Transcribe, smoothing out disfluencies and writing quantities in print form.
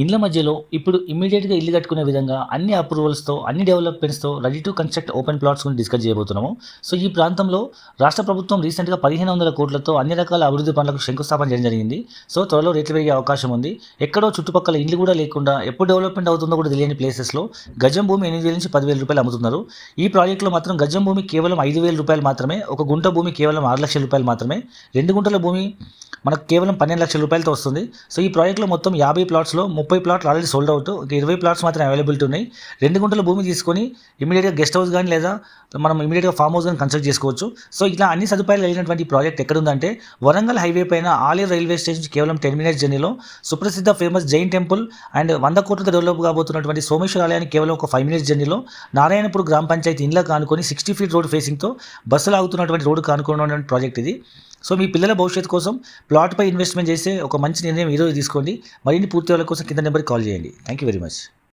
ఇండ్ల మధ్యలో ఇప్పుడు ఇమ్మీడియట్‌గా ఇల్లు కట్టుకునే విధంగా అన్ని అప్రూవల్స్‌తో, అన్ని డెవలప్‌మెంట్స్‌తో ready to construct open plots గురించి డిస్కస్ చేయబోతున్నాము. సో, ఈ ప్రాంతంలో రాష్ట్ర ప్రభుత్వం రీసెంట్‌గా 1500 కోట్లతో అన్ని రకాల అభివృద్ధి పనులకు శంకుస్థాపన చేయడం జరిగింది. సో, త్వరలో రేట్లు పెరిగే అవకాశం ఉంది. ఎక్కడో చుట్టుపక్కల ఇండ్లు కూడా లేకుండా ఎప్పుడు డెవలప్‌మెంట్ అవుతుందో కూడా తెలియని ప్లేసెస్‌లో గజం భూమి 8,000 నుంచి 10,000 రూపాయలు అమ్ముతున్నారు. ఈ ప్రాజెక్ట్‌లో మాత్రం గజం భూమి కేవలం 5,000 రూపాయలు మాత్రమే. ఒక గుంట భూమి కేవలం 6,00,000 రూపాయలు మాత్రమే. 2 గుంటల భూమి మనకు కేవలం 12,00,000 రూపాయలతో వస్తుంది. సో, ఈ ప్రాజెక్ట్‌లో మొత్తం 50 ప్లాట్స్‌లో 30 ప్లాట్లు ఆల్రెడీ సోల్డ్ అవుట్. ఇంకా 20 ప్లాట్స్ మాత్రం అవైలబిలిటీ ఉన్నాయి. 2 గుంటల భూమి తీసుకొని ఇమ్మీడియేట్‌గా గెస్ట్ హౌస్ గాని లేదా మనం ఇమ్మీడియేట్‌గా ఫార్మ్ హౌస్ గాని కన్స్ట్రక్ట్ చేసుకోవచ్చు. సో, ఇట్లా అన్ని సదుపాయాలు కలిగినటువంటి ప్రాజెక్ట్ ఎక్కడుందంటే వరంగల్ హైవే పైన ఆలేరు రైల్వే స్టేషన్ కేవలం 10 మినిట్స్ జర్నీలో సుప్రసిద్ధ ఫేమస్ జైన్ టెంపుల్ అండ్ 100 కోట్లతో డెవలప్ కాబోతున్నటువంటి సోమేశ్వర ఆలయానికి కేవలం ఒక 5 మినిట్స్ జర్నీలో నారాయణపూర్ గ్రామ పంచాయతీ ఇండ్లకు ఆనుకొని 60 ఫీట్ రోడ్ ఫేసింగ్‌తో బస్సులు ఆగుతున్నటువంటి రోడ్డుకు ఆనుకొని ఉన్నటువంటి ప్రాజెక్ట్ ఇది. సో, మీ పిల్లల భవిష్యత్తు కోసం ప్లాట్‌పై ఇన్వెస్ట్‌మెంట్ చేసే ఒక మంచి నిర్ణయం ఈరోజు తీసుకోండి. మరిన్ని పూర్తి వివరాల కోసం కింద నెంబర్‌కి కాల్ చేయండి. Thank you very much.